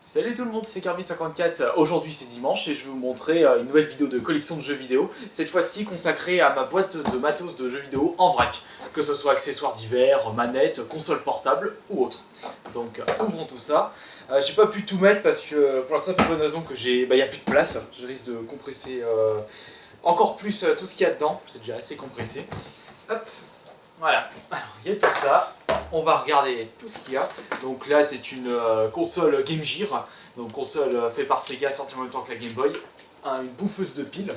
Salut tout le monde, c'est Kirby54. Aujourd'hui c'est dimanche et je vais vous montrer une nouvelle vidéo de collection de jeux vidéo. Cette fois-ci consacrée à ma boîte de matos de jeux vidéo en vrac. Que ce soit accessoires divers, manettes, consoles portables ou autres. Donc ouvrons tout ça. J'ai pas pu tout mettre parce que pour la simple bonne raison que y a plus de place. Je risque de compresser encore plus tout ce qu'il y a dedans. C'est déjà assez compressé. Hop, voilà. Alors il y a tout ça. On va regarder tout ce qu'il y a. Donc là c'est une console Game Gear, donc console faite par Sega, sortie en même temps que la Game Boy. Une bouffeuse de piles.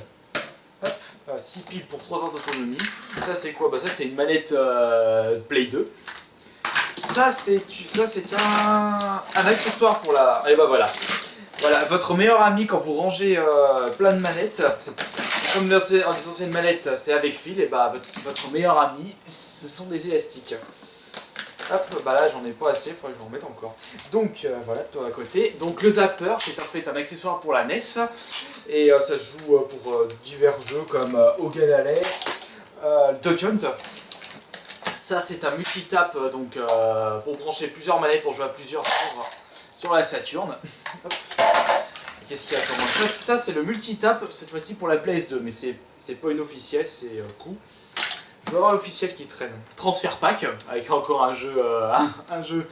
Hop, 6 piles pour 3 ans d'autonomie. Ça c'est quoi? Ça c'est une manette Play 2. Ça c'est un accessoire pour la... Et voilà. Voilà, votre meilleur ami quand vous rangez plein de manettes, comme dans les anciennes manettes c'est avec fil, et votre meilleur ami ce sont des élastiques. Hop, là j'en ai pas assez, il faudrait que j'en remette encore. Donc voilà, toi à côté. Donc le zapper, c'est en fait un accessoire pour la NES. Et ça se joue pour divers jeux comme Hogan Alley, Duck Hunt. Ça c'est un multitap donc pour brancher plusieurs manettes pour jouer à plusieurs sur la Saturn. Qu'est-ce qu'il y a comme ça c'est le multitap cette fois-ci pour la PS2, mais c'est pas une officielle, c'est cool. Je dois avoir l'officiel qui traîne. Transfer Pack, avec encore un jeu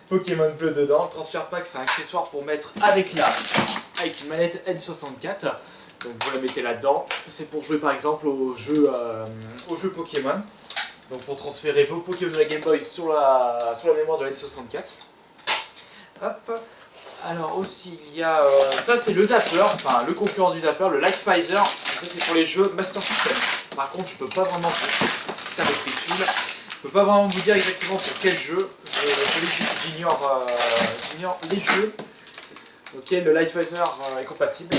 Pokémon Bleu dedans. Transfer Pack, c'est un accessoire pour mettre avec une manette N64. Donc vous la mettez là-dedans. C'est pour jouer par exemple au jeu Pokémon. Donc pour transférer vos Pokémon de la Game Boy sur la mémoire de la N64. Hop. Alors aussi il y a... ça c'est le zapper, enfin le concurrent du zapper, le Light Phaser. Ça c'est pour les jeux Master System. Par contre je peux pas vraiment... ça avec les fils. Je peux pas vraiment vous dire exactement pour quel jeu. J'ignore les jeux auxquels le Light Phaser est compatible.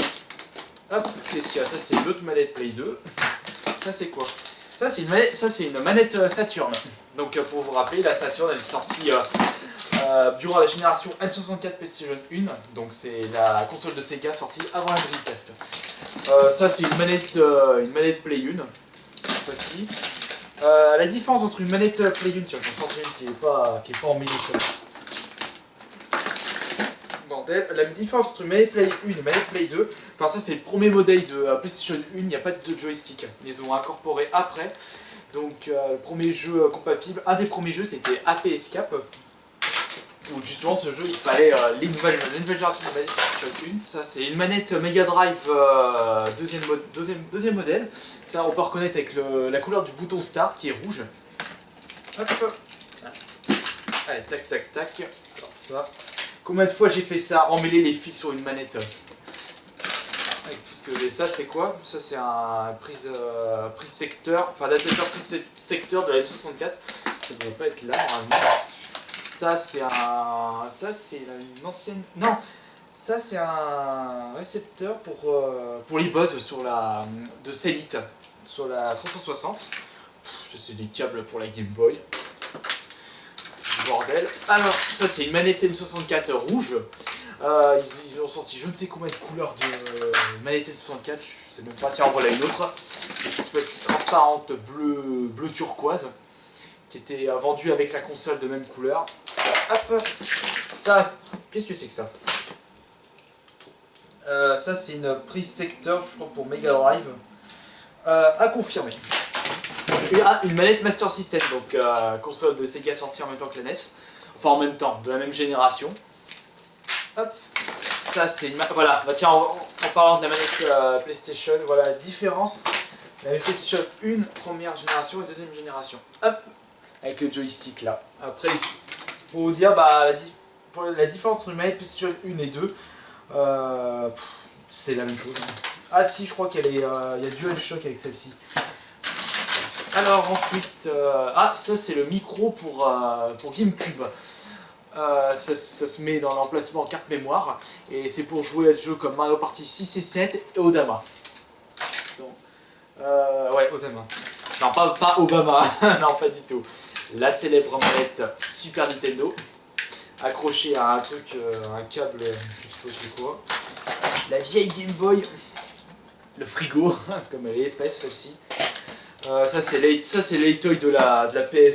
Hop, qu'est-ce qu'il y a? Ça c'est l'autre manette Play 2. Ça c'est quoi? Ça c'est une manette Saturn. Donc pour vous rappeler, la Saturn elle est sortie durant la génération N64 PlayStation 1. Donc c'est la console de Sega sortie avant la Dreamcast. Ça c'est une manette Play 1. Cette fois-ci. La différence entre une manette Play 1, tiens, j'en sortirai une qui est pas emmêlée ça. Bordel. La différence entre une manette Play 1 et une manette Play 2, enfin ça c'est le premier modèle de PlayStation 1, il n'y a pas de joystick. Ils les ont incorporé après. Donc le premier jeu compatible, un des premiers jeux c'était AP Escape. Où justement ce jeu il fallait la nouvelle génération de manette PlayStation 1. Ça c'est une manette Mega Drive deuxième modèle. Ça on peut reconnaître avec la couleur du bouton Start qui est rouge. Hop. Allez, tac tac tac. Alors ça. Combien de fois j'ai fait ça, emmêler les fils sur une manette avec tout ce que j'ai. Ça c'est quoi? Ça c'est un prise secteur, enfin adaptateur prise secteur de la N64. Ça devrait pas être là normalement. Ça c'est une ancienne... Non, ça c'est un récepteur pour les buzz de Cellite sur la 360. Ça c'est des câbles pour la Game Boy. Bordel. Alors ça c'est une manette N64 rouge. Ils ont sorti je ne sais combien de couleurs de manette N64. Je sais même pas. Tiens, en voilà une autre. Cette fois-ci transparente bleu turquoise. Qui était vendue avec la console de même couleur. Hop, ça, qu'est-ce que c'est que ça? Ça c'est une prise secteur, je crois pour Mega Drive. À confirmer. Une manette Master System, donc console de Sega sortie en même temps que la NES. Enfin en même temps, de la même génération. Hop, ça c'est une... Voilà, bah tiens, en parlant de la manette PlayStation, voilà la différence. La manette PlayStation 1, première génération et deuxième génération. Hop, avec le joystick là. Après, pour vous dire, la différence entre une manette PlayStation 1 et 2, c'est la même chose. Ah si, je crois qu'il y a DualShock avec celle-ci. Alors ensuite, ça c'est le micro pour GameCube. Ça se met dans l'emplacement carte mémoire et c'est pour jouer à des jeux comme Mario Party 6 et 7 et Odama. Donc, ouais, Odama. Non, pas Obama, non pas du tout. La célèbre manette Super Nintendo, accrochée à un truc, un câble, je sais pas c'est quoi. La vieille Game Boy, le frigo, comme elle est épaisse celle-ci. Ça c'est l'Etoy de la PS2.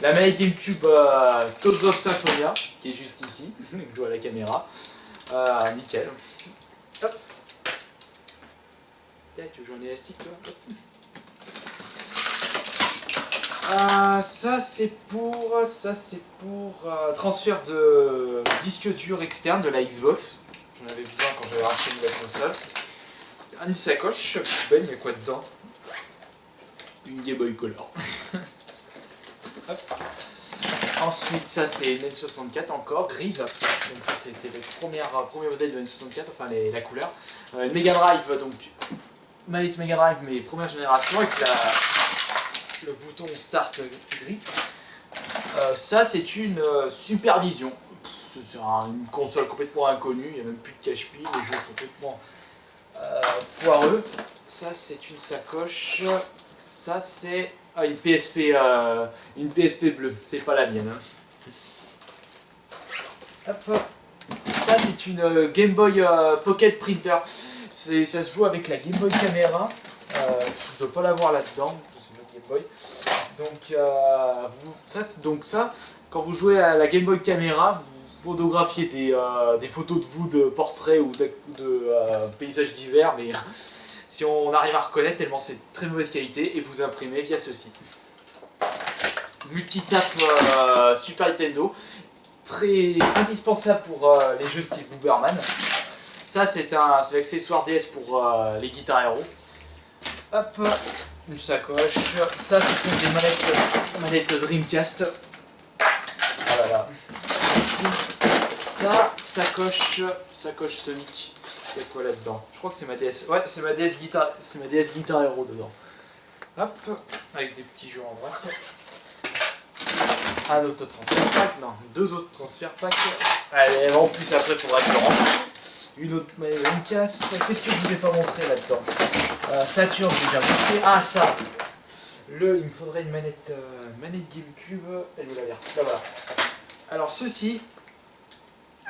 La manette GameCube Tales of Symphonia, qui est juste ici, je joue à la caméra. Nickel. Hop. Tu joues en élastique toi? Ça c'est pour transfert de disque dur externe de la Xbox. J'en avais besoin quand j'avais racheté une nouvelle console. Une sacoche, belle, il y a quoi dedans? Une Game Boy Color. Hop. Ensuite, ça c'est une N64 encore, grise. Donc ça c'était le premier modèle de N64, enfin la couleur. Une Mega Drive, donc manette Mega Drive mais première génération avec le bouton Start gris. Ça c'est une Supervision. C'est une console complètement inconnue, il n'y a même plus de cache-pile, les jeux sont complètement foireux. Ça c'est une sacoche. Ça c'est une PSP bleue, c'est pas la mienne. Hop. Ça c'est une Game Boy Pocket Printer. Ça se joue avec la Game Boy Camera. Je ne dois pas l'avoir là-dedans, c'est notre Game Boy. Donc ça, quand vous jouez à la Game Boy Camera, vous photographiez des photos de vous, de portraits ou de paysages d'hiver, mais si on arrive à reconnaître tellement c'est très mauvaise qualité, et vous imprimez via ceci. Multitap Super Nintendo, très indispensable pour les jeux style Booberman. Ça c'est l'accessoire DS pour les guitares héros. Hop, une sacoche. Ça ce sont des manettes Dreamcast. Voilà. Ça, sacoche Sonic. Il y a quoi là-dedans? Je crois que c'est ma DS. Ouais, c'est ma DS Guitar Hero dedans. Hop, avec des petits jeux en vrac. Un autre transfert pack, non, deux autres transferts packs. Allez, en plus après il faudra que je le rentre. Une autre manette Dreamcast. Qu'est-ce que je ne vous ai pas montré là-dedans? Saturn, j'ai déjà montré. Ah, ça! Il me faudrait une manette GameCube. Elle est la verte. Là, voilà. Alors, ceci,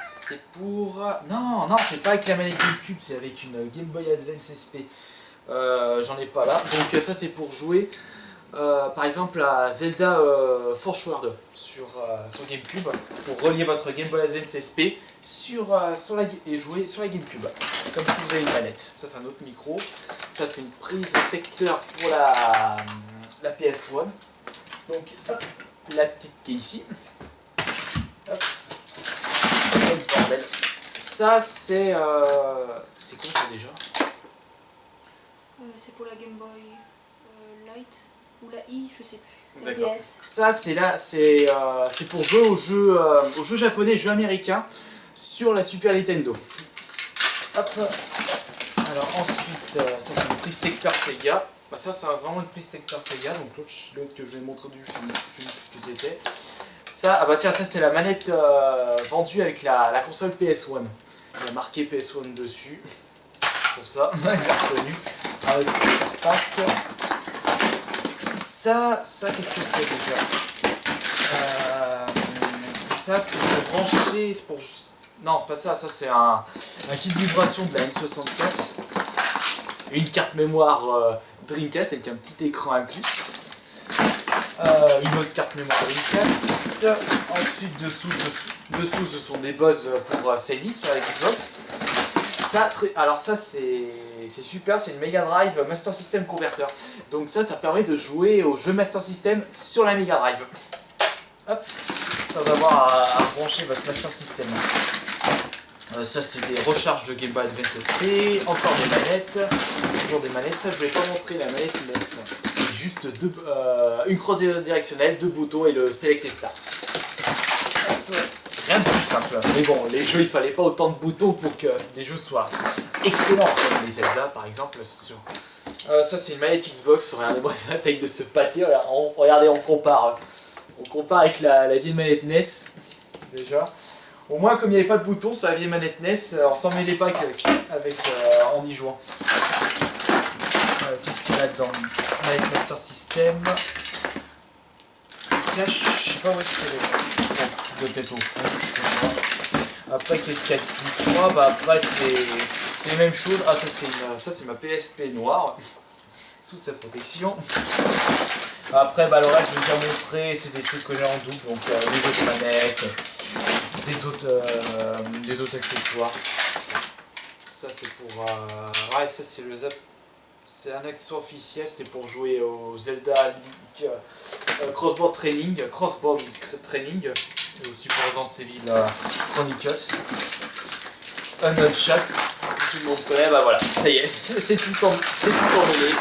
c'est pour. Non, c'est pas avec la manette GameCube, c'est avec une Game Boy Advance SP. J'en ai pas là. Donc, ça, c'est pour jouer. Par exemple à Zelda Force Word sur GameCube pour relier votre Game Boy Advance SP et jouer sur la GameCube comme si vous avez une manette. Ça c'est un autre micro. Ça c'est une prise secteur pour la PS1. Donc hop, la petite qui est ici. Hop. Ça c'est quoi ça déjà? C'est pour la Game Boy Light. Ou la I, je sais plus. La DS. Ça, c'est pour jouer aux jeux japonais et jeux américains sur la Super Nintendo. Hop. Alors ensuite, ça c'est une prise secteur Sega. Bah, ça c'est vraiment une prise secteur Sega. Donc l'autre que je vais montrer du, je sais plus ce que c'était. Ça, ah bah tiens, ça c'est la manette vendue avec la console PS1. Il y a marqué PS1 dessus. Pour ça, il est reconnu. Avec le pack. Ça qu'est-ce que c'est déjà? Ça c'est pour brancher, non c'est pas ça, ça c'est un kit de vibration de la N64. Une carte mémoire Dreamcast avec un petit écran inclus. Une autre carte mémoire Dreamcast. Ensuite dessous ce sont des buzz pour Sony sur la Xbox. Alors ça c'est super, c'est une Mega Drive Master System Converter. Donc ça permet de jouer aux jeux Master System sur la Mega Drive. Hop, sans avoir à brancher votre Master System. Ça c'est des recharges de Game Boy Advance SP, encore des manettes, toujours des manettes. Ça je ne vais pas montrer la manette NES. C'est juste une croix directionnelle, deux boutons et le Select et Start. Rien de plus simple, mais bon, les jeux il fallait pas autant de boutons pour que des jeux soient excellents, comme les Zelda par exemple. Ça c'est une manette Xbox, regardez-moi la taille de ce pâté, regardez, on compare avec la vieille manette NES, déjà. Au moins comme il n'y avait pas de boutons sur la vieille manette NES, on s'en mêlait pas en y jouant. Qu'est-ce qu'il y a là-dedans? Manette Master System. Cache, je sais pas où est-ce qu'elle est. De tête au fond. Après qu'est-ce qu'il y a de plus? Bah après c'est la même chose. Ah ça c'est ma PSP noire sous sa protection. Après, bah, le reste, je vais déjà montrer, c'est des trucs que j'ai en double, donc des autres manettes, des autres accessoires. Ça c'est pour... ouais, ça c'est le Zap. C'est un accessoire officiel, c'est pour jouer au Zelda Link Crossbow Training, et aussi pour Resident Evil Chronicles. Un nunchuck, tout le monde connaît, bah voilà, ça y est, c'est tout emmêlé.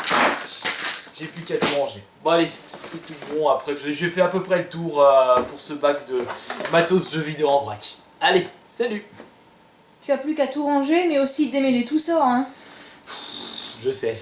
J'ai plus qu'à tout ranger. Bon allez, c'est tout bon, après j'ai fait à peu près le tour pour ce bac de matos jeux vidéo en vrac. Allez, salut! Tu as plus qu'à tout ranger, mais aussi démêler tout ça, hein. Je sais.